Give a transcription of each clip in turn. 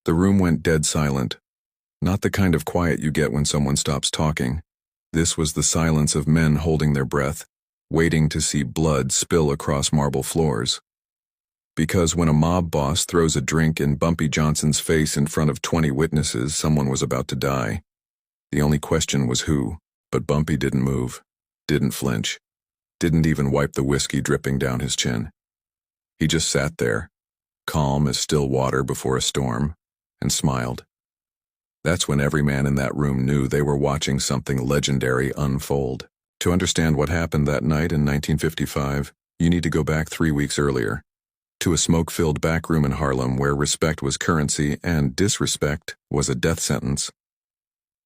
The room went dead silent. Not the kind of quiet you get when someone stops talking. This was the silence of men holding their breath, waiting to see blood spill across marble floors. Because when a mob boss throws a drink in Bumpy Johnson's face in front of 20 witnesses, someone was about to die. The only question was who, but Bumpy didn't move, didn't flinch, didn't even wipe the whiskey dripping down his chin. He just sat there, calm as still water before a storm, and smiled. That's when every man in that room knew they were watching something legendary unfold. To understand what happened that night in 1955, you need to go back 3 weeks earlier, to a smoke-filled back room in Harlem where respect was currency and disrespect was a death sentence.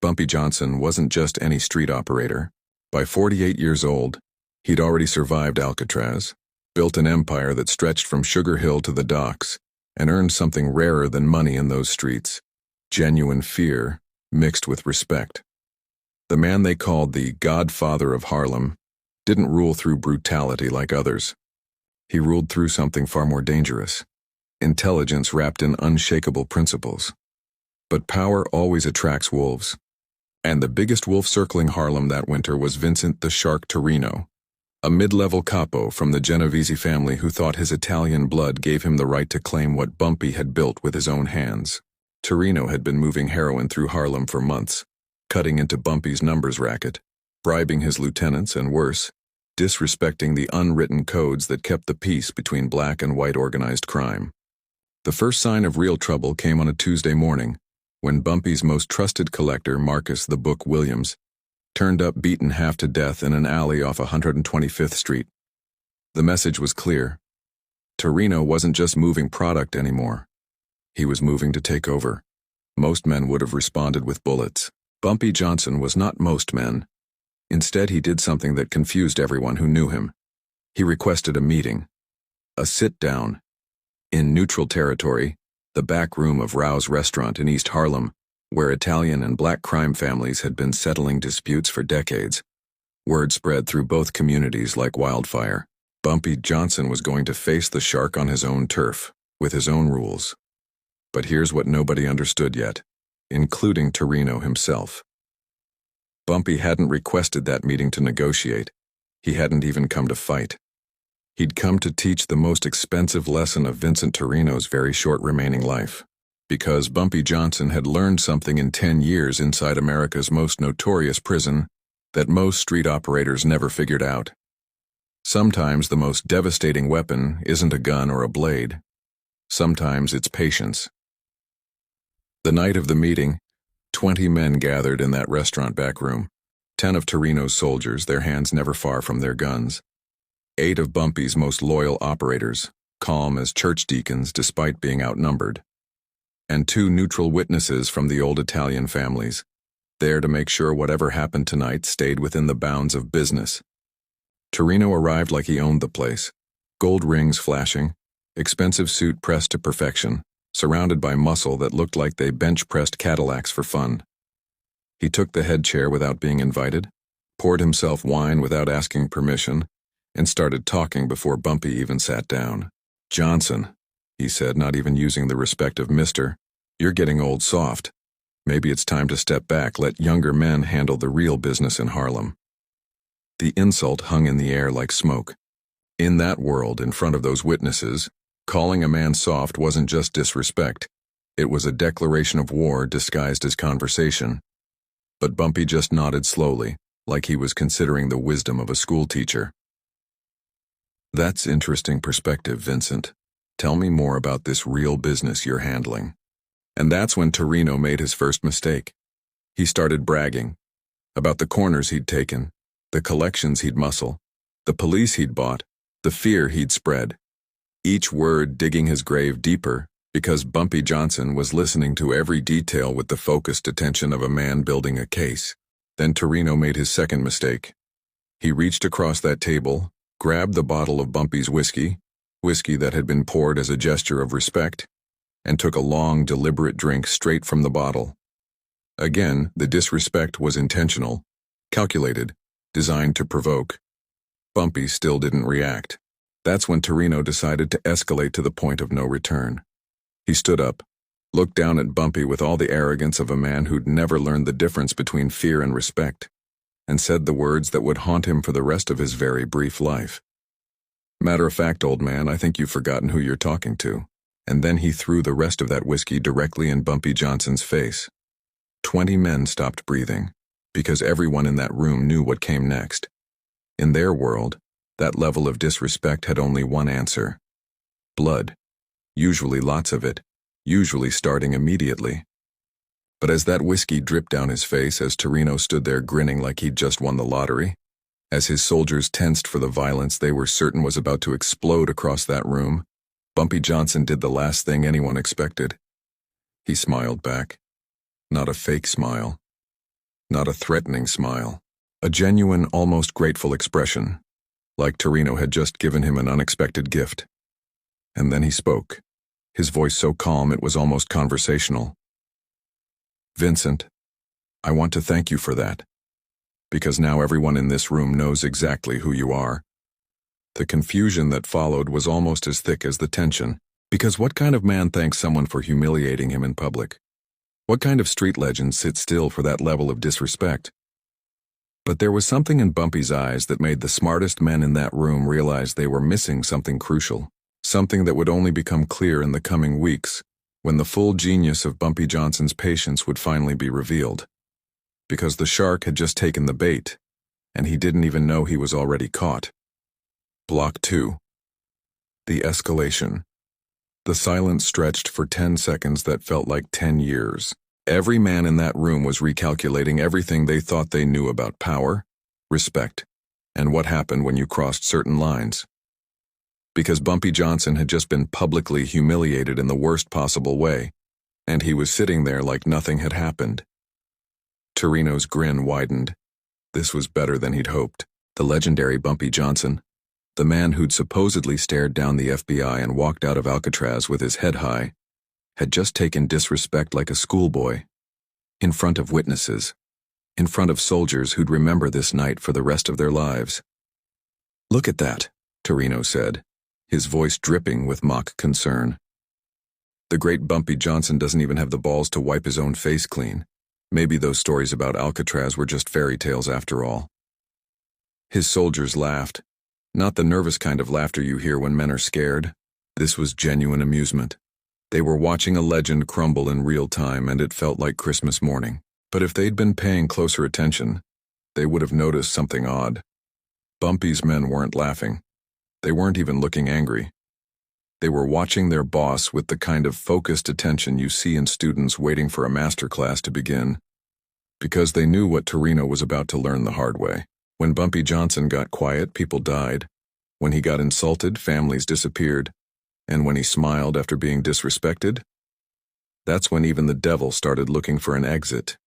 Bumpy Johnson wasn't just any street operator. By 48 years old, he'd already survived Alcatraz, built an empire that stretched from Sugar Hill to the docks, and earned something rarer than money in those streets: genuine fear mixed with respect. The man they called the Godfather of Harlem didn't rule through brutality like others. He ruled through something far more dangerous: intelligence wrapped in unshakable principles. But power always attracts wolves. And the biggest wolf circling Harlem that winter was Vincent the Shark Torino, a mid-level capo from the Genovese family who thought his Italian blood gave him the right to claim what Bumpy had built with his own hands. Torino had been moving heroin through Harlem for months, cutting into Bumpy's numbers racket, bribing his lieutenants, and worse, disrespecting the unwritten codes that kept the peace between black and white organized crime. The first sign of real trouble came on a Tuesday morning, when Bumpy's most trusted collector, Marcus the Book Williams, turned up beaten half to death in an alley off 125th Street. The message was clear. Torino wasn't just moving product anymore. He was moving to take over. Most men would have responded with bullets. Bumpy Johnson was not most men. Instead, he did something that confused everyone who knew him. He requested a meeting. A sit-down. In neutral territory, the back room of Rao's restaurant in East Harlem, where Italian and black crime families had been settling disputes for decades. Word spread through both communities like wildfire. Bumpy Johnson was going to face the shark on his own turf, with his own rules. But here's what nobody understood yet, including Torino himself. Bumpy hadn't requested that meeting to negotiate. He hadn't even come to fight. He'd come to teach the most expensive lesson of Vincent Torino's very short remaining life. Because Bumpy Johnson had learned something in 10 years inside America's most notorious prison that most street operators never figured out. Sometimes the most devastating weapon isn't a gun or a blade. Sometimes it's patience. The night of the meeting, 20 men gathered in that restaurant back room, 10 of Torino's soldiers, their hands never far from their guns. 8 of Bumpy's most loyal operators, calm as church deacons despite being outnumbered. And 2 neutral witnesses from the old Italian families, there to make sure whatever happened tonight stayed within the bounds of business. Torino arrived like he owned the place, gold rings flashing, expensive suit pressed to perfection, surrounded by muscle that looked like they bench-pressed Cadillacs for fun. He took the head chair without being invited, poured himself wine without asking permission, and started talking before Bumpy even sat down. "Johnson," he said, not even using the respect of Mr. "You're getting old soft. Maybe it's time to step back, let younger men handle the real business in Harlem." The insult hung in the air like smoke. In that world, in front of those witnesses, calling a man soft wasn't just disrespect. It was a declaration of war disguised as conversation. But Bumpy just nodded slowly, like he was considering the wisdom of a schoolteacher. "That's interesting perspective, Vincent. Tell me more about this real business you're handling." And that's when Torino made his first mistake. He started bragging about the corners he'd taken, the collections he'd muscle, the police he'd bought, the fear he'd spread. Each word digging his grave deeper, because Bumpy Johnson was listening to every detail with the focused attention of a man building a case. Then Torino made his second mistake. He reached across that table, grabbed the bottle of Bumpy's whiskey that had been poured as a gesture of respect, and took a long, deliberate drink straight from the bottle. Again, the disrespect was intentional, calculated, designed to provoke. Bumpy still didn't react. That's when Torino decided to escalate to the point of no return. He stood up, looked down at Bumpy with all the arrogance of a man who'd never learned the difference between fear and respect, and said the words that would haunt him for the rest of his very brief life. "Matter of fact, old man, I think you've forgotten who you're talking to." And then he threw the rest of that whiskey directly in Bumpy Johnson's face. 20 men stopped breathing, because everyone in that room knew what came next. In their world, that level of disrespect had only one answer: blood. Usually lots of it, usually starting immediately. But as that whiskey dripped down his face, as Torino stood there grinning like he'd just won the lottery, as his soldiers tensed for the violence they were certain was about to explode across that room, Bumpy Johnson did the last thing anyone expected. He smiled back. Not a fake smile. Not a threatening smile. A genuine, almost grateful expression, like Torino had just given him an unexpected gift. And then he spoke, his voice so calm it was almost conversational. "Vincent, I want to thank you for that, because now everyone in this room knows exactly who you are." The confusion that followed was almost as thick as the tension, because what kind of man thanks someone for humiliating him in public? What kind of street legend sits still for that level of disrespect? But there was something in Bumpy's eyes that made the smartest men in that room realize they were missing something crucial, something that would only become clear in the coming weeks, when the full genius of Bumpy Johnson's patience would finally be revealed. Because the shark had just taken the bait, and he didn't even know he was already caught. Block 2. The escalation. The silence stretched for 10 seconds that felt like 10 years. Every man in that room was recalculating everything they thought they knew about power, respect, and what happened when you crossed certain lines. Because Bumpy Johnson had just been publicly humiliated in the worst possible way, and he was sitting there like nothing had happened. Torino's grin widened. This was better than he'd hoped. The legendary Bumpy Johnson, the man who'd supposedly stared down the FBI and walked out of Alcatraz with his head high, had just taken disrespect like a schoolboy, in front of witnesses, in front of soldiers who'd remember this night for the rest of their lives. "Look at that," Torino said, his voice dripping with mock concern. "The great Bumpy Johnson doesn't even have the balls to wipe his own face clean. Maybe those stories about Alcatraz were just fairy tales after all." His soldiers laughed. Not the nervous kind of laughter you hear when men are scared. This was genuine amusement. They were watching a legend crumble in real time, and it felt like Christmas morning. But if they'd been paying closer attention, they would have noticed something odd. Bumpy's men weren't laughing. They weren't even looking angry. They were watching their boss with the kind of focused attention you see in students waiting for a master class to begin, because they knew what Torino was about to learn the hard way. When Bumpy Johnson got quiet, people died. When he got insulted, families disappeared. And when he smiled after being disrespected, that's when even the devil started looking for an exit.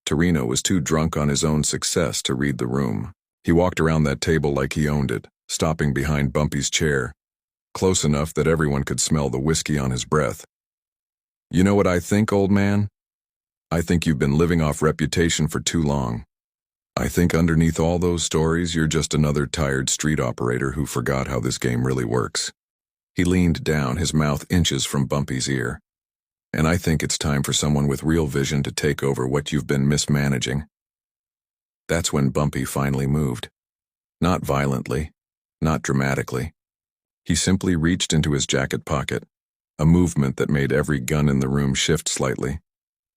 Torino was too drunk on his own success to read the room. He walked around that table like he owned it, stopping behind Bumpy's chair, close enough that everyone could smell the whiskey on his breath. "You know what I think, old man? I think you've been living off reputation for too long. I think underneath all those stories, you're just another tired street operator who forgot how this game really works." He leaned down, his mouth inches from Bumpy's ear. "And I think it's time for someone with real vision to take over what you've been mismanaging." That's when Bumpy finally moved. Not violently, not dramatically. He simply reached into his jacket pocket, a movement that made every gun in the room shift slightly,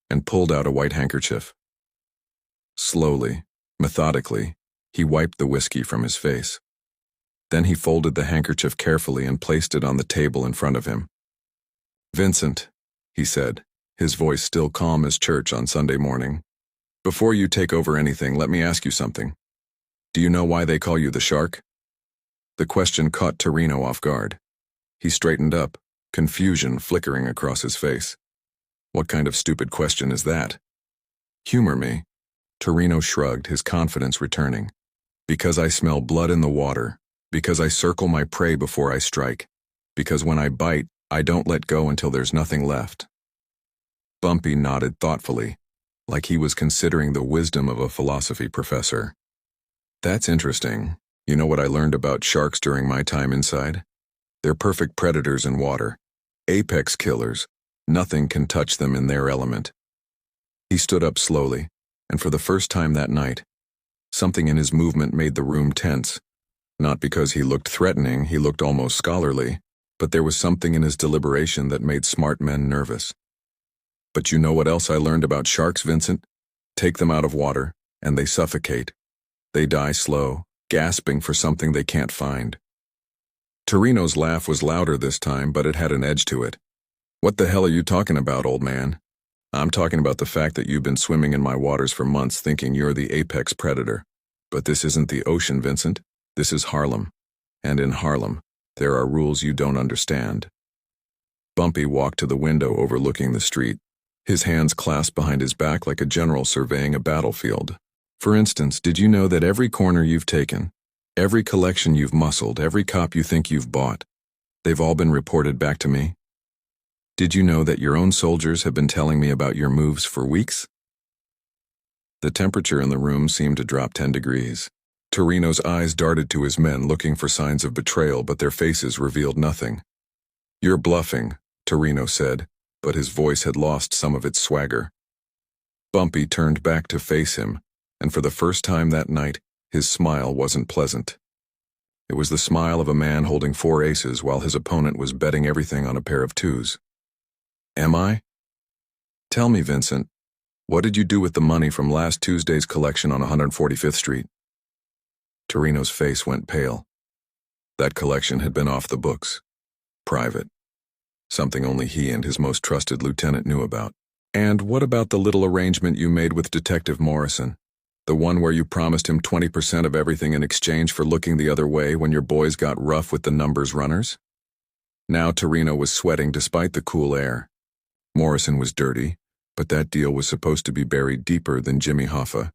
and pulled out a white handkerchief. Slowly, methodically, he wiped the whiskey from his face. Then he folded the handkerchief carefully and placed it on the table in front of him. "Vincent," he said, his voice still calm as church on Sunday morning, "before you take over anything, let me ask you something. Do you know why they call you the Shark?" The question caught Torino off guard. He straightened up, confusion flickering across his face. "What kind of stupid question is that?" "Humor me." Torino shrugged, his confidence returning. "Because I smell blood in the water. Because I circle my prey before I strike. Because when I bite, I don't let go until there's nothing left." Bumpy nodded thoughtfully, like he was considering the wisdom of a philosophy professor. "That's interesting. You know what I learned about sharks during my time inside? They're perfect predators in water. Apex killers. Nothing can touch them in their element. He stood up slowly, and for the first time that night, something in his movement made the room tense. Not because he looked threatening, he looked almost scholarly, but there was something in his deliberation that made smart men nervous. But you know what else I learned about sharks, Vincent? Take them out of water, and they suffocate. They die slow, gasping for something they can't find. Torino's laugh was louder this time, but it had an edge to it. What the hell are you talking about, old man? I'm talking about the fact that you've been swimming in my waters for months thinking you're the apex predator. But this isn't the ocean, Vincent. This is Harlem. And in Harlem, there are rules you don't understand. Bumpy walked to the window overlooking the street, his hands clasped behind his back like a general surveying a battlefield. For instance, did you know that every corner you've taken, every collection you've muscled, every cop you think you've bought, they've all been reported back to me? Did you know that your own soldiers have been telling me about your moves for weeks? The temperature in the room seemed to drop 10 degrees. Torino's eyes darted to his men looking for signs of betrayal, but their faces revealed nothing. You're bluffing, Torino said, but his voice had lost some of its swagger. Bumpy turned back to face him, and for the first time that night, his smile wasn't pleasant. It was the smile of a man holding 4 aces while his opponent was betting everything on a pair of 2s. Am I? Tell me, Vincent, what did you do with the money from last Tuesday's collection on 145th Street? Torino's face went pale. That collection had been off the books. Private. Something only he and his most trusted lieutenant knew about. And what about the little arrangement you made with Detective Morrison? The one where you promised him 20% of everything in exchange for looking the other way when your boys got rough with the numbers runners? Now Torino was sweating despite the cool air. Morrison was dirty, but that deal was supposed to be buried deeper than Jimmy Hoffa.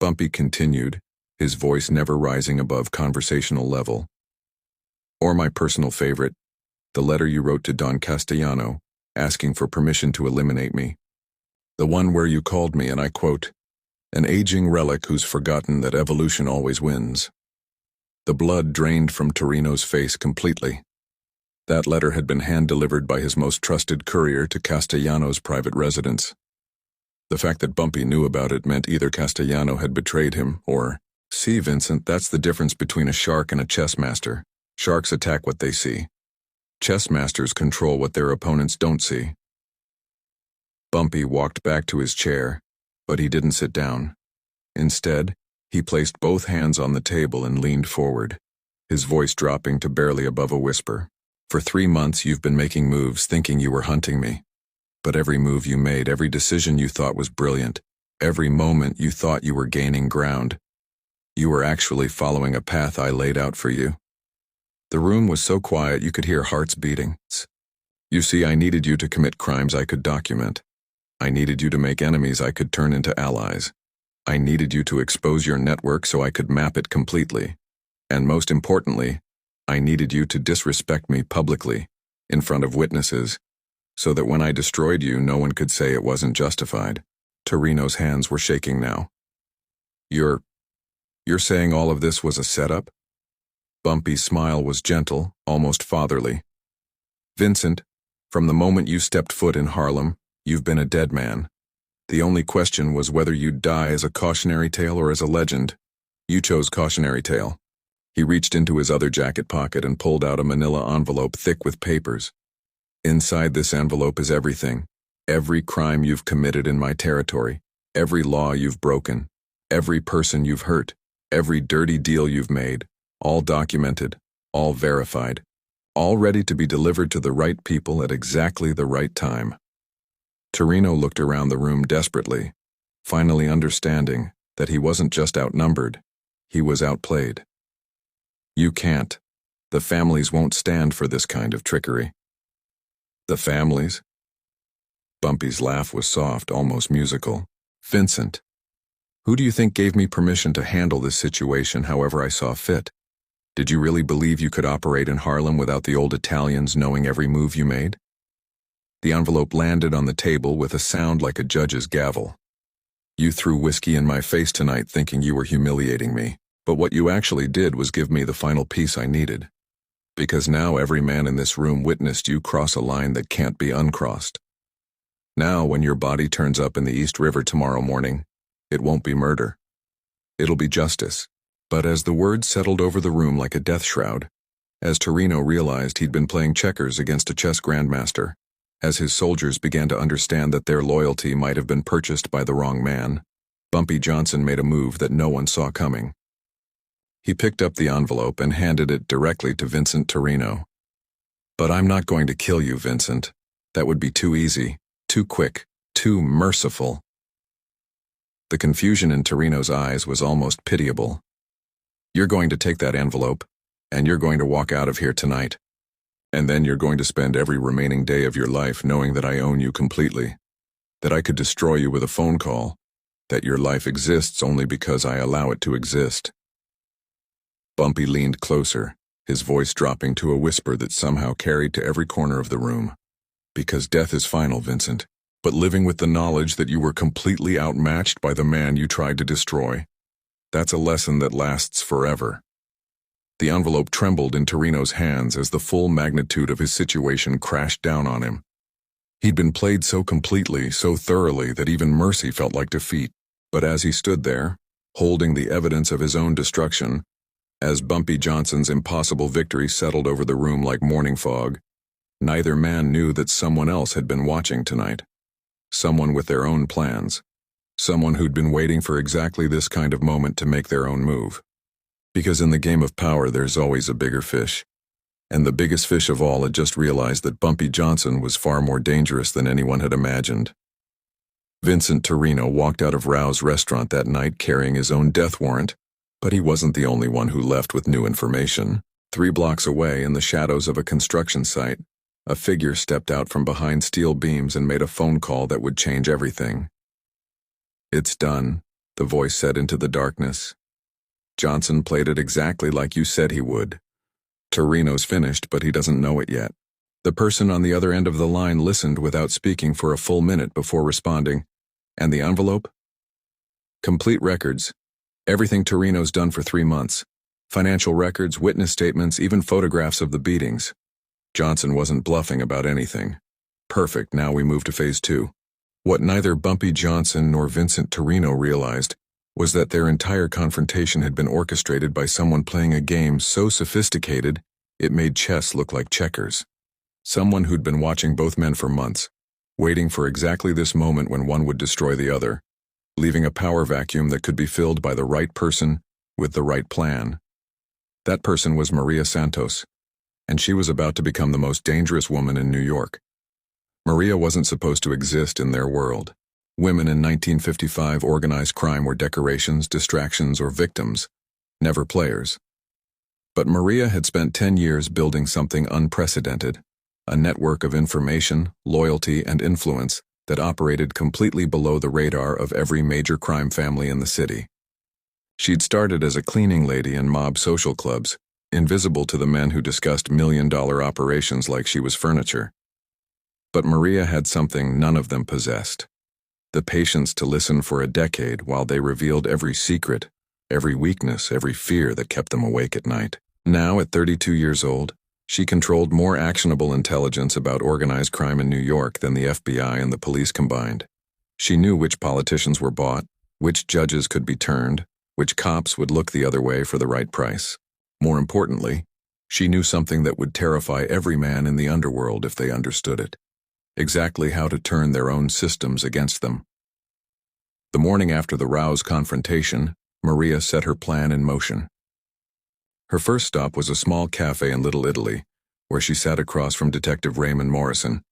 Bumpy continued, his voice never rising above conversational level. Or my personal favorite, the letter you wrote to Don Castellano, asking for permission to eliminate me. The one where you called me, and I quote, an aging relic who's forgotten that evolution always wins. The blood drained from Torino's face completely. That letter had been hand-delivered by his most trusted courier to Castellano's private residence. The fact that Bumpy knew about it meant either Castellano had betrayed him, or, see, Vincent, that's the difference between a shark and a chess master. Sharks attack what they see. Chess masters control what their opponents don't see. Bumpy walked back to his chair, but he didn't sit down. Instead, he placed both hands on the table and leaned forward, his voice dropping to barely above a whisper. For 3 months you've been making moves thinking you were hunting me. But every move you made, every decision you thought was brilliant, every moment you thought you were gaining ground, you were actually following a path I laid out for you. The room was so quiet you could hear hearts beating. You see, I needed you to commit crimes I could document. I needed you to make enemies I could turn into allies. I needed you to expose your network so I could map it completely. And most importantly, I needed you to disrespect me publicly, in front of witnesses, so that when I destroyed you, no one could say it wasn't justified. Torino's hands were shaking now. You're saying all of this was a setup? Bumpy's smile was gentle, almost fatherly. Vincent, from the moment you stepped foot in Harlem, you've been a dead man. The only question was whether you'd die as a cautionary tale or as a legend. You chose cautionary tale. He reached into his other jacket pocket and pulled out a manila envelope thick with papers. Inside this envelope is everything. Every crime you've committed in my territory. Every law you've broken. Every person you've hurt. Every dirty deal you've made. All documented. All verified. All ready to be delivered to the right people at exactly the right time. Torino looked around the room desperately, finally understanding that he wasn't just outnumbered, he was outplayed. You can't. The families won't stand for this kind of trickery. The families? Bumpy's laugh was soft, almost musical. Vincent, who do you think gave me permission to handle this situation however I saw fit? Did you really believe you could operate in Harlem without the old Italians knowing every move you made? The envelope landed on the table with a sound like a judge's gavel. You threw whiskey in my face tonight thinking you were humiliating me, but what you actually did was give me the final piece I needed. Because now every man in this room witnessed you cross a line that can't be uncrossed. Now, when your body turns up in the East River tomorrow morning, it won't be murder. It'll be justice. But as the words settled over the room like a death shroud, as Torino realized he'd been playing checkers against a chess grandmaster, as his soldiers began to understand that their loyalty might have been purchased by the wrong man, Bumpy Johnson made a move that no one saw coming. He picked up the envelope and handed it directly to Vincent Torino. "But I'm not going to kill you, Vincent. That would be too easy, too quick, too merciful." The confusion in Torino's eyes was almost pitiable. "You're going to take that envelope, and you're going to walk out of here tonight. And then you're going to spend every remaining day of your life knowing that I own you completely, that I could destroy you with a phone call, that your life exists only because I allow it to exist." Bumpy leaned closer, his voice dropping to a whisper that somehow carried to every corner of the room. "Because death is final, Vincent, but living with the knowledge that you were completely outmatched by the man you tried to destroy, that's a lesson that lasts forever." The envelope trembled in Torino's hands as the full magnitude of his situation crashed down on him. He'd been played so completely, so thoroughly, that even mercy felt like defeat. But as he stood there, holding the evidence of his own destruction, as Bumpy Johnson's impossible victory settled over the room like morning fog, neither man knew that someone else had been watching tonight. Someone with their own plans. Someone who'd been waiting for exactly this kind of moment to make their own move. Because in the game of power there's always a bigger fish. And the biggest fish of all had just realized that Bumpy Johnson was far more dangerous than anyone had imagined. Vincent Torino walked out of Rao's restaurant that night carrying his own death warrant, but he wasn't the only one who left with new information. 3 blocks away, in the shadows of a construction site, a figure stepped out from behind steel beams and made a phone call that would change everything. "It's done," the voice said into the darkness. "Johnson played it exactly like you said he would. Torino's finished, but he doesn't know it yet." The person on the other end of the line listened without speaking for a full minute before responding. "And the envelope?" "Complete records. Everything Torino's done for 3 months. Financial records, witness statements, even photographs of the beatings. Johnson wasn't bluffing about anything. Perfect, now we move to phase 2. What neither Bumpy Johnson nor Vincent Torino realized was that their entire confrontation had been orchestrated by someone playing a game so sophisticated it made chess look like checkers. Someone who'd been watching both men for months, waiting for exactly this moment when one would destroy the other, leaving a power vacuum that could be filled by the right person with the right plan. That person was Maria Santos, and she was about to become the most dangerous woman in New York. Maria wasn't supposed to exist in their world. Women in 1955 organized crime were decorations, distractions, or victims, never players. But Maria had spent 10 years building something unprecedented, a network of information, loyalty, and influence that operated completely below the radar of every major crime family in the city. She'd started as a cleaning lady in mob social clubs, invisible to the men who discussed million-dollar operations like she was furniture. But Maria had something none of them possessed: the patience to listen for a decade while they revealed every secret, every weakness, every fear that kept them awake at night. Now, at 32 years old, she controlled more actionable intelligence about organized crime in New York than the FBI and the police combined. She knew which politicians were bought, which judges could be turned, which cops would look the other way for the right price. More importantly, she knew something that would terrify every man in the underworld if they understood it: exactly how to turn their own systems against them. The morning after the Rao's confrontation, Maria set her plan in motion. Her first stop was a small cafe in Little Italy, where she sat across from Detective Raymond Morrison,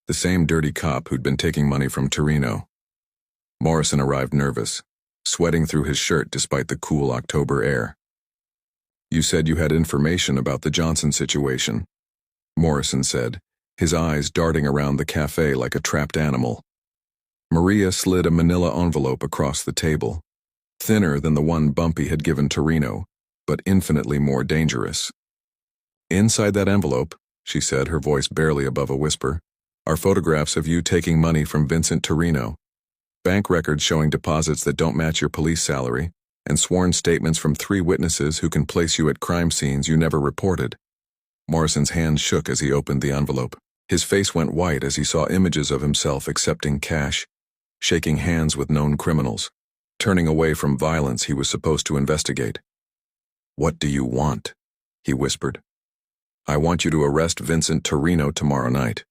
the same dirty cop who'd been taking money from Torino. Morrison arrived nervous, sweating through his shirt despite the cool October air. "You said you had information about the Johnson situation," Morrison said, his eyes darting around the cafe like a trapped animal. Maria slid a manila envelope across the table, thinner than the one Bumpy had given Torino, but infinitely more dangerous. "Inside that envelope," she said, her voice barely above a whisper, "are photographs of you taking money from Vincent Torino, bank records showing deposits that don't match your police salary, and sworn statements from 3 witnesses who can place you at crime scenes you never reported. Morrison's hands shook as he opened the envelope. His face went white as he saw images of himself accepting cash, shaking hands with known criminals, turning away from violence he was supposed to investigate. "What do you want?" he whispered. "I want you to arrest Vincent Torino tomorrow night.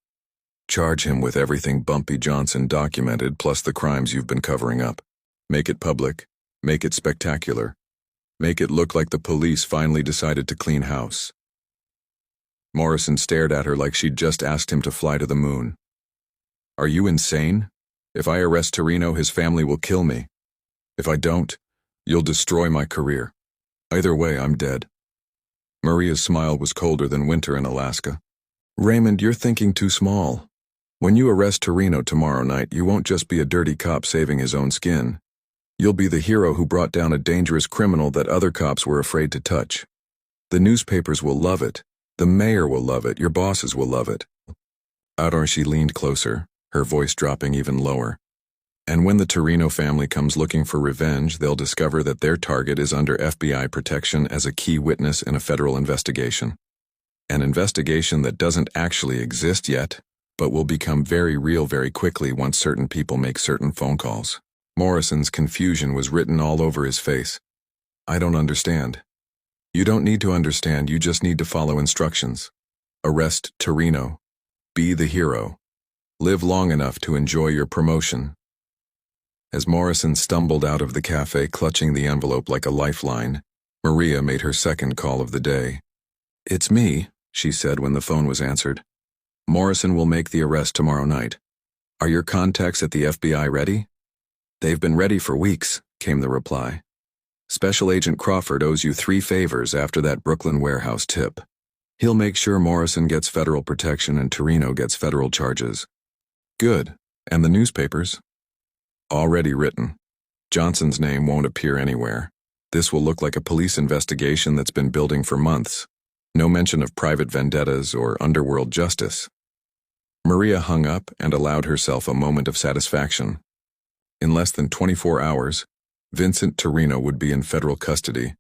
Charge him with everything Bumpy Johnson documented plus the crimes you've been covering up. Make it public. Make it spectacular. Make it look like the police finally decided to clean house." Morrison stared at her like she'd just asked him to fly to the moon. "Are you insane? If I arrest Torino, his family will kill me. If I don't, you'll destroy my career. Either way, I'm dead." Maria's smile was colder than winter in Alaska. "Raymond, you're thinking too small. When you arrest Torino tomorrow night, you won't just be a dirty cop saving his own skin. You'll be the hero who brought down a dangerous criminal that other cops were afraid to touch. The newspapers will love it. The mayor will love it. Your bosses will love it." She leaned closer, her voice dropping even lower. "And when the Torino family comes looking for revenge, they'll discover that their target is under FBI protection as a key witness in a federal investigation. An investigation that doesn't actually exist yet, but will become very real very quickly once certain people make certain phone calls." Morrison's confusion was written all over his face. "I don't understand." "You don't need to understand, you just need to follow instructions. Arrest Torino. Be the hero. Live long enough to enjoy your promotion." As Morrison stumbled out of the cafe clutching the envelope like a lifeline, Maria made her second call of the day. "It's me," she said when the phone was answered. "Morrison will make the arrest tomorrow night. Are your contacts at the FBI ready?" "They've been ready for weeks," came the reply. "Special Agent Crawford owes you 3 favors after that Brooklyn warehouse tip. He'll make sure Morrison gets federal protection and Torino gets federal charges." "Good. And the newspapers?" "Already written. Johnson's name won't appear anywhere. This will look like a police investigation that's been building for months. No mention of private vendettas or underworld justice." Maria hung up and allowed herself a moment of satisfaction. In less than 24 hours, Vincent Torino would be in federal custody,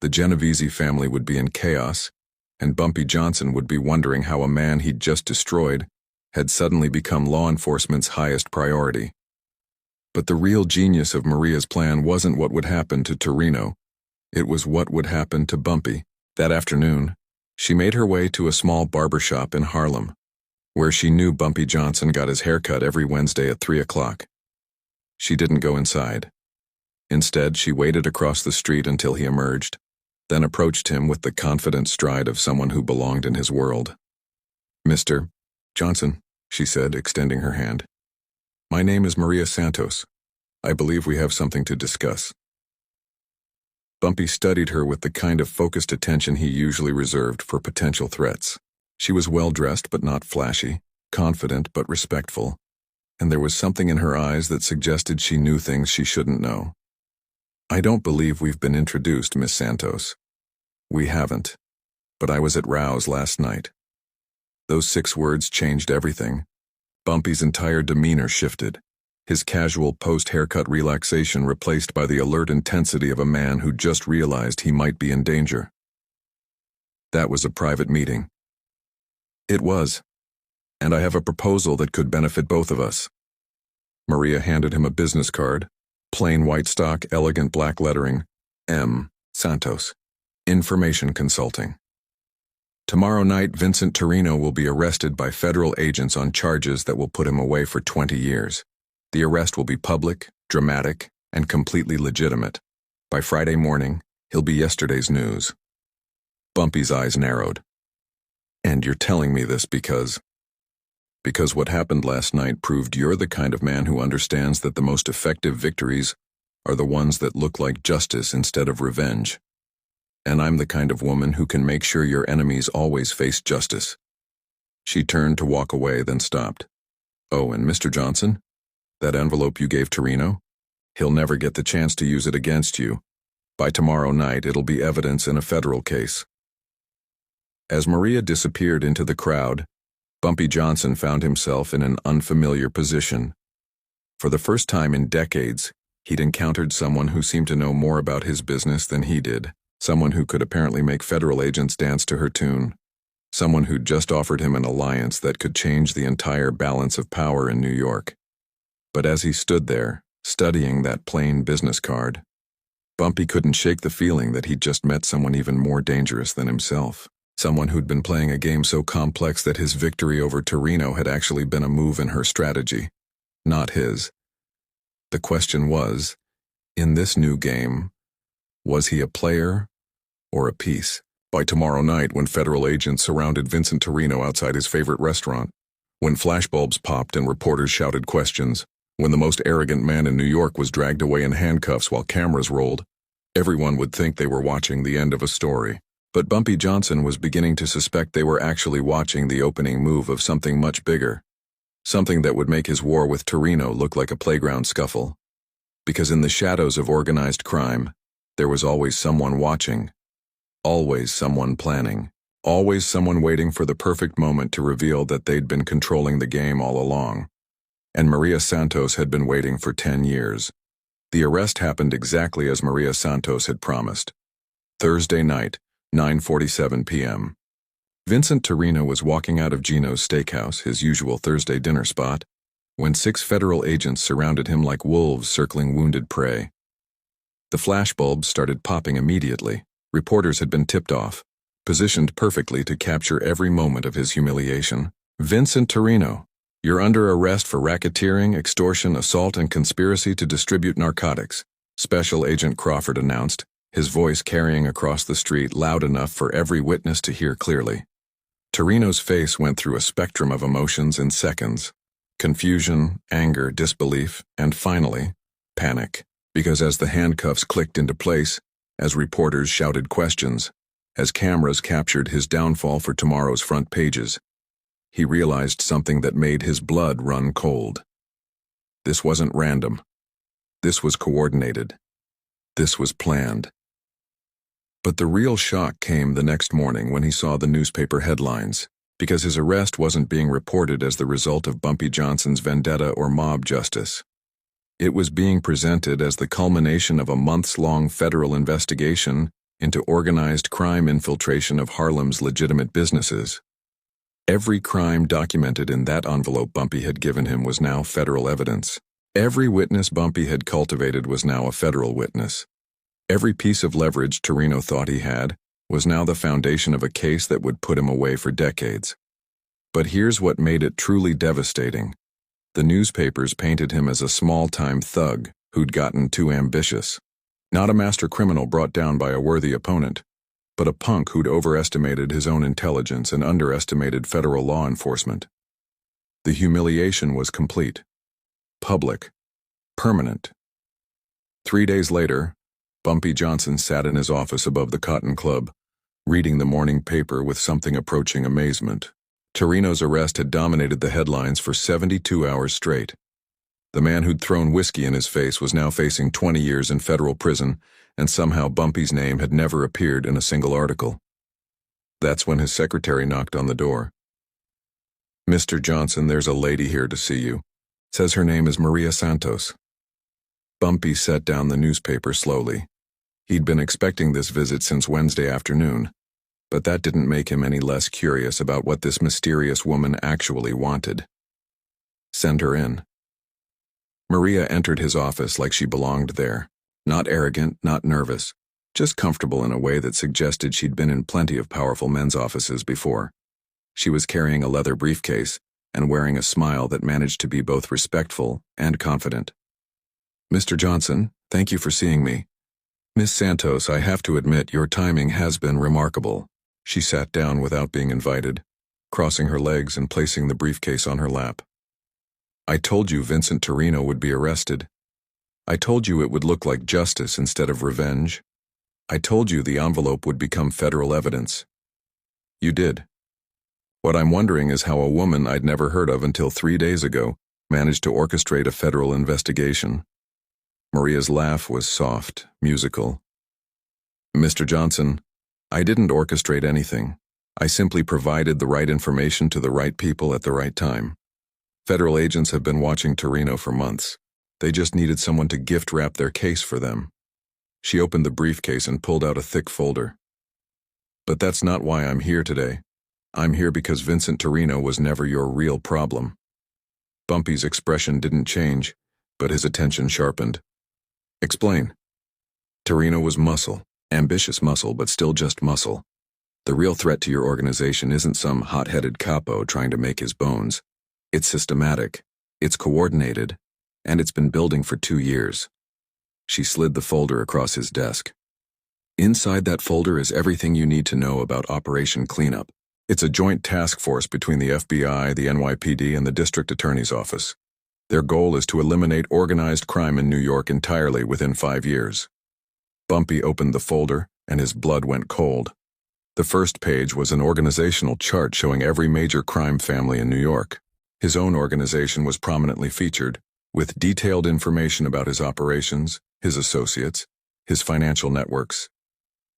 the Genovese family would be in chaos, and Bumpy Johnson would be wondering how a man he'd just destroyed had suddenly become law enforcement's highest priority. But the real genius of Maria's plan wasn't what would happen to Torino. It was what would happen to Bumpy. That afternoon, she made her way to a small barbershop in Harlem, where she knew Bumpy Johnson got his haircut every Wednesday at 3 o'clock. She didn't go inside. Instead, she waited across the street until he emerged, then approached him with the confident stride of someone who belonged in his world. "Mr. Johnson," she said, extending her hand. "My name is Maria Santos. I believe we have something to discuss." Bumpy studied her with the kind of focused attention he usually reserved for potential threats. She was well-dressed but not flashy, confident but respectful, and there was something in her eyes that suggested she knew things she shouldn't know. "I don't believe we've been introduced, Miss Santos." "We haven't, but I was at Rouse last night." Those 6 words changed everything. Bumpy's entire demeanor shifted, his casual post-haircut relaxation replaced by the alert intensity of a man who just realized he might be in danger. "That was a private meeting." "It was. And I have a proposal that could benefit both of us." Maria handed him a business card, plain white stock, elegant black lettering, M. Santos, Information Consulting. "Tomorrow night, Vincent Torino will be arrested by federal agents on charges that will put him away for 20 years. The arrest will be public, dramatic, and completely legitimate. By Friday morning, he'll be yesterday's news." Bumpy's eyes narrowed. "And you're telling me this because what happened last night proved you're the kind of man who understands that the most effective victories are the ones that look like justice instead of revenge. And I'm the kind of woman who can make sure your enemies always face justice." She turned to walk away, then stopped. "Oh, and Mr. Johnson? That envelope you gave Torino? He'll never get the chance to use it against you. By tomorrow night, it'll be evidence in a federal case." As Maria disappeared into the crowd, Bumpy Johnson found himself in an unfamiliar position. For the first time in decades, he'd encountered someone who seemed to know more about his business than he did, someone who could apparently make federal agents dance to her tune. someone who'd just offered him an alliance that could change the entire balance of power in New York. But as he stood there, studying that plain business card, Bumpy couldn't shake the feeling that he'd just met someone even more dangerous than himself. Someone who'd been playing a game so complex that his victory over Torino had actually been a move in her strategy, not his. The question was, in this new game, was he a player or a piece? By tomorrow night, when federal agents surrounded Vincent Torino outside his favorite restaurant, when flashbulbs popped and reporters shouted questions, when the most arrogant man in New York was dragged away in handcuffs while cameras rolled, everyone would think they were watching the end of a story. But Bumpy Johnson was beginning to suspect they were actually watching the opening move of something much bigger, something that would make his war with Torino look like a playground scuffle. Because in the shadows of organized crime, there was always someone watching, always someone planning, always someone waiting for the perfect moment to reveal that they'd been controlling the game all along. And Maria Santos had been waiting for 10 years. The arrest happened exactly as Maria Santos had promised. Thursday night, 9:47 p.m. Vincent Torino was walking out of Gino's Steakhouse, his usual Thursday dinner spot, when 6 federal agents surrounded him like wolves circling wounded prey. The flashbulbs started popping immediately. Reporters had been tipped off, positioned perfectly to capture every moment of his humiliation. Vincent Torino, you're under arrest for racketeering, extortion, assault, and conspiracy to distribute narcotics, Special Agent Crawford announced, his voice carrying across the street loud enough for every witness to hear clearly. Torino's face went through a spectrum of emotions in seconds: confusion, anger, disbelief, and finally, panic. Because as the handcuffs clicked into place, as reporters shouted questions, as cameras captured his downfall for tomorrow's front pages, he realized something that made his blood run cold. This wasn't random. This was coordinated. This was planned. But the real shock came the next morning when he saw the newspaper headlines, because his arrest wasn't being reported as the result of Bumpy Johnson's vendetta or mob justice. It was being presented as the culmination of a months-long federal investigation into organized crime infiltration of Harlem's legitimate businesses. Every crime documented in that envelope Bumpy had given him was now federal evidence. Every witness Bumpy had cultivated was now a federal witness. Every piece of leverage Torino thought he had was now the foundation of a case that would put him away for decades. But here's what made it truly devastating. The newspapers painted him as a small-time thug who'd gotten too ambitious. Not a master criminal brought down by a worthy opponent, but a punk who'd overestimated his own intelligence and underestimated federal law enforcement. The humiliation was complete, public, permanent. 3 days later, Bumpy Johnson sat in his office above the Cotton Club, reading the morning paper with something approaching amazement. Torino's arrest had dominated the headlines for 72 hours straight. The man who'd thrown whiskey in his face was now facing 20 years in federal prison, and somehow Bumpy's name had never appeared in a single article. That's when his secretary knocked on the door. "Mr. Johnson, there's a lady here to see you. Says her name is Maria Santos." Bumpy set down the newspaper slowly. He'd been expecting this visit since Wednesday afternoon, but that didn't make him any less curious about what this mysterious woman actually wanted. "Send her in." Maria entered his office like she belonged there, not arrogant, not nervous, just comfortable in a way that suggested she'd been in plenty of powerful men's offices before. She was carrying a leather briefcase and wearing a smile that managed to be both respectful and confident. "Mr. Johnson, thank you for seeing me. Miss Santos, I have to admit your timing has been remarkable." She sat down without being invited, crossing her legs and placing the briefcase on her lap. "I told you Vincent Torino would be arrested. I told you it would look like justice instead of revenge. I told you the envelope would become federal evidence. You did. What I'm wondering is how a woman I'd never heard of until 3 days ago managed to orchestrate a federal investigation." Maria's laugh was soft, musical. "Mr. Johnson, I didn't orchestrate anything. I simply provided the right information to the right people at the right time. Federal agents have been watching Torino for months. They just needed someone to gift-wrap their case for them." She opened the briefcase and pulled out a thick folder. "But that's not why I'm here today. I'm here because Vincent Torino was never your real problem. Bumpy's expression didn't change, but his attention sharpened. Explain. Torino was muscle, ambitious muscle, but still just muscle. The real threat to your organization isn't some hot-headed capo trying to make his bones. It's systematic, it's coordinated, and it's been building for 2 years. She slid the folder across his desk. Inside that folder is everything you need to know about Operation Cleanup. It's a joint task force between the FBI, the NYPD, and the District Attorney's Office. Their goal is to eliminate organized crime in New York entirely within 5 years. Bumpy opened the folder, and his blood went cold. The first page was an organizational chart showing every major crime family in New York. His own organization was prominently featured, with detailed information about his operations, his associates, his financial networks.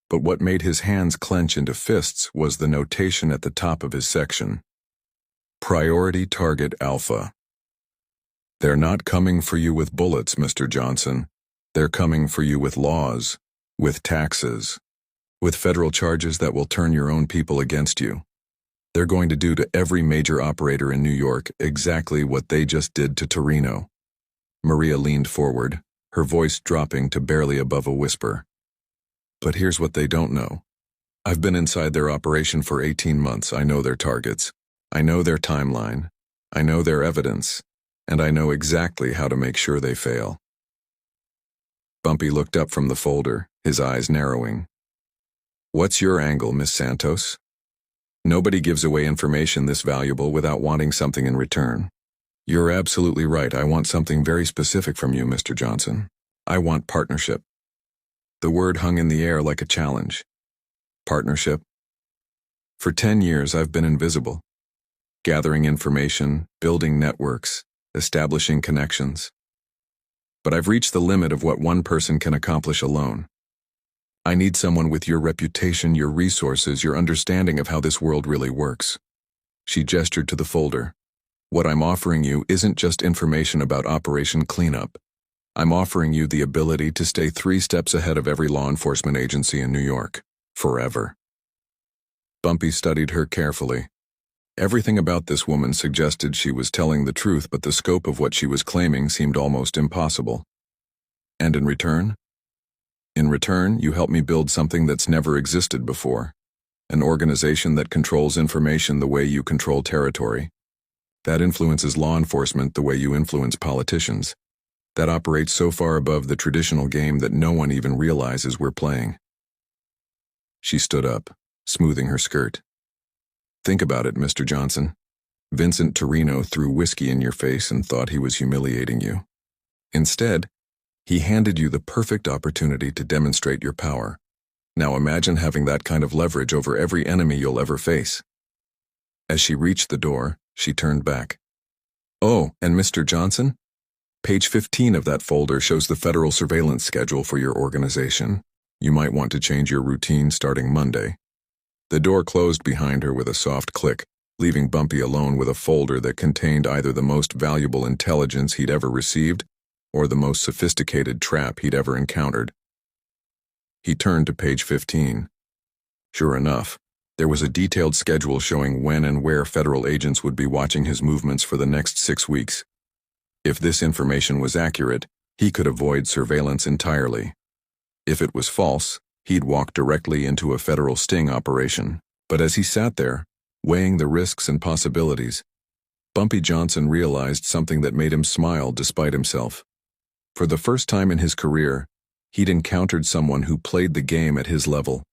But what made his hands clench into fists was the notation at the top of his section. Priority Target Alpha. They're not coming for you with bullets, Mr. Johnson. They're coming for you with laws, with taxes, with federal charges that will turn your own people against you. They're going to do to every major operator in New York exactly what they just did to Torino. Maria leaned forward, her voice dropping to barely above a whisper. But here's what they don't know. I've been inside their operation for 18 months. I know their targets. I know their timeline. I know their evidence. And I know exactly how to make sure they fail. Bumpy looked up from the folder, his eyes narrowing. What's your angle, Miss Santos? Nobody gives away information this valuable without wanting something in return. You're absolutely right. I want something very specific from you, Mr. Johnson. I want partnership. The word hung in the air like a challenge. Partnership. For 10 years, I've been invisible, gathering information, building networks, establishing connections. But I've reached the limit of what one person can accomplish alone. I need someone with your reputation, your resources, your understanding of how this world really works. She gestured to the folder. What I'm offering you isn't just information about Operation Cleanup. I'm offering you the ability to stay 3 steps ahead of every law enforcement agency in New York, forever. Bumpy studied her carefully. Everything about this woman suggested she was telling the truth, but the scope of what she was claiming seemed almost impossible. And in return? In return, you help me build something that's never existed before. An organization that controls information the way you control territory. That influences law enforcement the way you influence politicians. That operates so far above the traditional game that no one even realizes we're playing. She stood up, smoothing her skirt. Think about it, Mr. Johnson. Vincent Torino threw whiskey in your face and thought he was humiliating you. Instead, he handed you the perfect opportunity to demonstrate your power. Now imagine having that kind of leverage over every enemy you'll ever face. As she reached the door, she turned back. Oh, and Mr. Johnson? Page 15 of that folder shows the federal surveillance schedule for your organization. You might want to change your routine starting Monday. The door closed behind her with a soft click, leaving Bumpy alone with a folder that contained either the most valuable intelligence he'd ever received or the most sophisticated trap he'd ever encountered. He turned to page 15. Sure enough, there was a detailed schedule showing when and where federal agents would be watching his movements for the next 6 weeks. If this information was accurate, he could avoid surveillance entirely. If it was false, he'd walk directly into a federal sting operation. But as he sat there, weighing the risks and possibilities, Bumpy Johnson realized something that made him smile despite himself. For the first time in his career, he'd encountered someone who played the game at his level.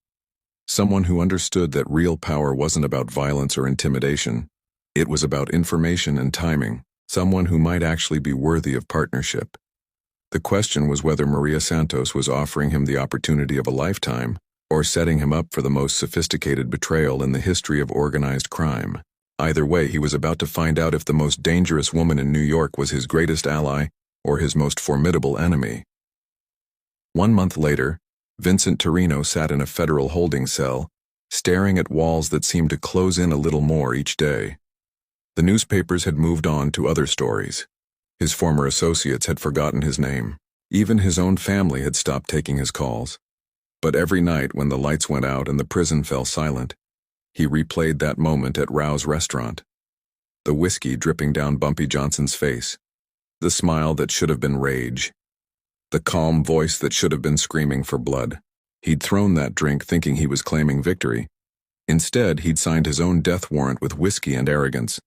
Someone who understood that real power wasn't about violence or intimidation. It was about information and timing. Someone who might actually be worthy of partnership. The question was whether Maria Santos was offering him the opportunity of a lifetime or setting him up for the most sophisticated betrayal in the history of organized crime. Either way, he was about to find out if the most dangerous woman in New York was his greatest ally or his most formidable enemy. 1 month later, Vincent Torino sat in a federal holding cell, staring at walls that seemed to close in a little more each day. The newspapers had moved on to other stories. His former associates had forgotten his name. Even his own family had stopped taking his calls. But every night when the lights went out and the prison fell silent, He replayed that moment at Rao's restaurant. The whiskey dripping down Bumpy Johnson's face. The smile that should have been rage. The calm voice that should have been screaming for blood. He'd thrown that drink thinking he was claiming victory. Instead, he'd signed his own death warrant with whiskey and arrogance.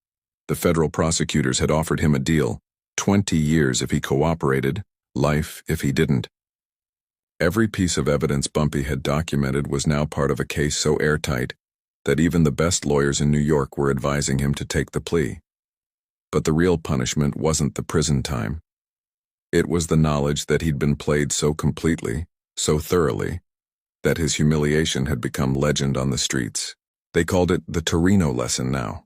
The federal prosecutors had offered him a deal, 20 years if he cooperated, life if he didn't. Every piece of evidence Bumpy had documented was now part of a case so airtight that even the best lawyers in New York were advising him to take the plea. But the real punishment wasn't the prison time. It was the knowledge that he'd been played so completely, so thoroughly, that his humiliation had become legend on the streets. They called it the Torino lesson now.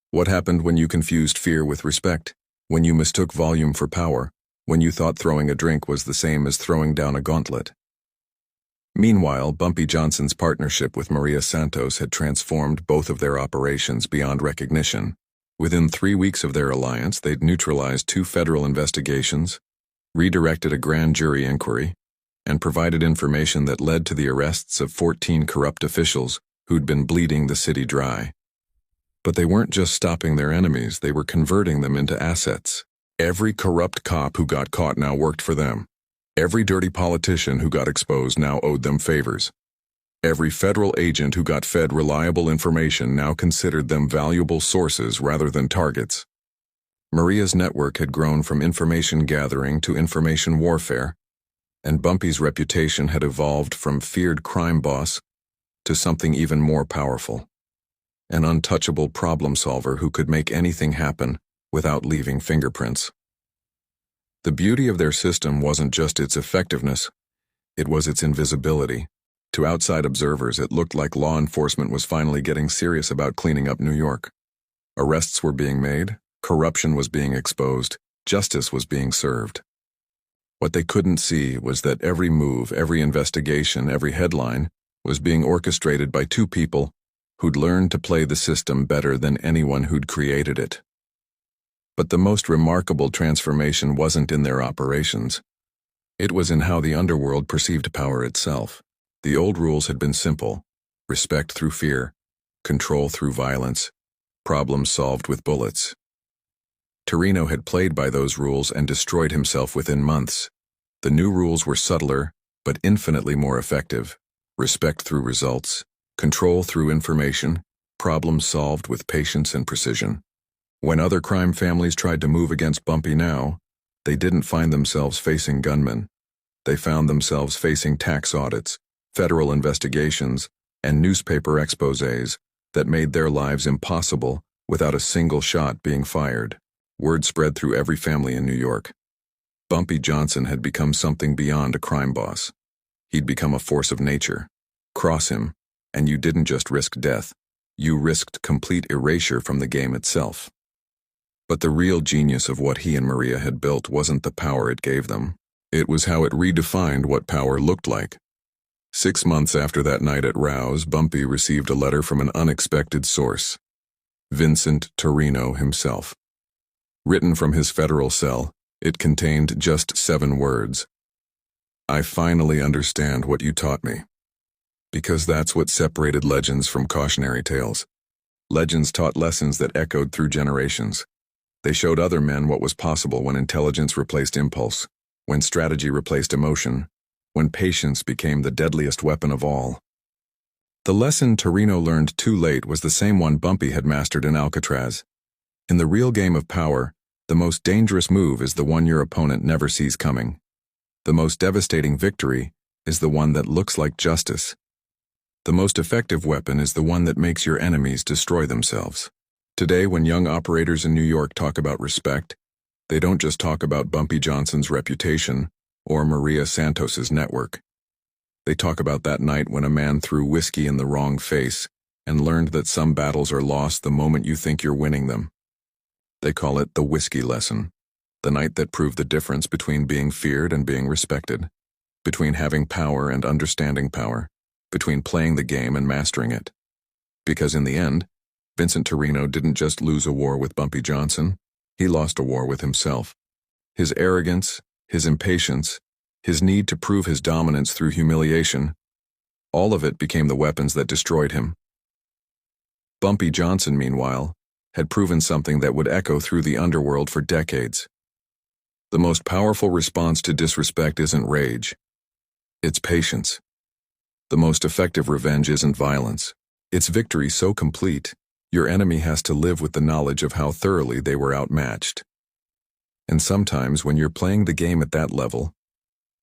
What happened when you confused fear with respect, when you mistook volume for power, when you thought throwing a drink was the same as throwing down a gauntlet? Meanwhile, Bumpy Johnson's partnership with Maria Santos had transformed both of their operations beyond recognition. Within 3 weeks of their alliance, they'd neutralized 2 federal investigations, redirected a grand jury inquiry, and provided information that led to the arrests of 14 corrupt officials who'd been bleeding the city dry. But they weren't just stopping their enemies, they were converting them into assets. Every corrupt cop who got caught now worked for them. Every dirty politician who got exposed now owed them favors. Every federal agent who got fed reliable information now considered them valuable sources rather than targets. Maria's network had grown from information gathering to information warfare, and Bumpy's reputation had evolved from feared crime boss to something even more powerful. An untouchable problem solver who could make anything happen without leaving fingerprints. The beauty of their system wasn't just its effectiveness, it was its invisibility. To outside observers, it looked like law enforcement was finally getting serious about cleaning up New York. Arrests were being made, corruption was being exposed, justice was being served. What they couldn't see was that every move, every investigation, every headline was being orchestrated by 2 people who'd learned to play the system better than anyone who'd created it. But the most remarkable transformation wasn't in their operations. It was in how the underworld perceived power itself. The old rules had been simple: respect through fear, control through violence, problems solved with bullets. Torino had played by those rules and destroyed himself within months. The new rules were subtler, but infinitely more effective. Respect through results, control through information, problems solved with patience and precision. When other crime families tried to move against Bumpy now, they didn't find themselves facing gunmen. They found themselves facing tax audits, federal investigations, and newspaper exposés that made their lives impossible without a single shot being fired. Word spread through every family in New York. Bumpy Johnson had become something beyond a crime boss. He'd become a force of nature. Cross him, and you didn't just risk death, you risked complete erasure from the game itself. But the real genius of what he and Maria had built wasn't the power it gave them. It was how it redefined what power looked like. 6 months after that night at Rao's, Bumpy received a letter from an unexpected source. Vincent Torino himself. Written from his federal cell, it contained just 7 words. I finally understand what you taught me. Because that's what separated legends from cautionary tales. Legends taught lessons that echoed through generations. They showed other men what was possible when intelligence replaced impulse, when strategy replaced emotion, when patience became the deadliest weapon of all. The lesson Torino learned too late was the same one Bumpy had mastered in Alcatraz. In the real game of power, the most dangerous move is the one your opponent never sees coming. The most devastating victory is the one that looks like justice. The most effective weapon is the one that makes your enemies destroy themselves. Today, when young operators in New York talk about respect, they don't just talk about Bumpy Johnson's reputation or Maria Santos's network. They talk about that night when a man threw whiskey in the wrong face and learned that some battles are lost the moment you think you're winning them. They call it the whiskey lesson, the night that proved the difference between being feared and being respected, between having power and understanding power, between playing the game and mastering it. Because in the end, Vincent Torino didn't just lose a war with Bumpy Johnson, he lost a war with himself. His arrogance, his impatience, his need to prove his dominance through humiliation, all of it became the weapons that destroyed him. Bumpy Johnson, meanwhile, had proven something that would echo through the underworld for decades. The most powerful response to disrespect isn't rage. It's patience. The most effective revenge isn't violence. It's victory so complete, your enemy has to live with the knowledge of how thoroughly they were outmatched. And sometimes when you're playing the game at that level,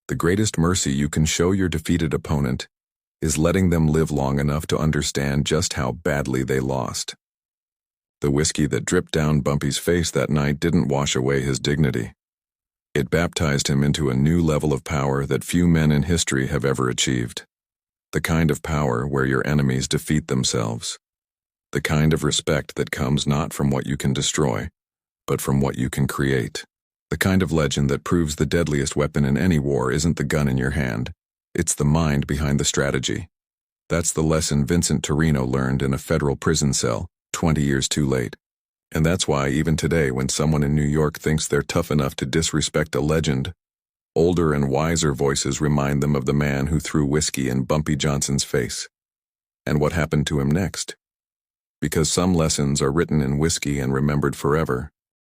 the greatest mercy you can show your defeated opponent is letting them live long enough to understand just how badly they lost. The whiskey that dripped down Bumpy's face that night didn't wash away his dignity. It baptized him into a new level of power that few men in history have ever achieved. The kind of power where your enemies defeat themselves. The kind of respect that comes not from what you can destroy, but from what you can create. The kind of legend that proves the deadliest weapon in any war isn't the gun in your hand, it's the mind behind the strategy. That's the lesson Vincent Torino learned in a federal prison cell, 20 years too late. And that's why even today when someone in New York thinks they're tough enough to disrespect a legend, older and wiser voices remind them of the man who threw whiskey in Bumpy Johnson's face. And what happened to him next? Because some lessons are written in whiskey and remembered forever,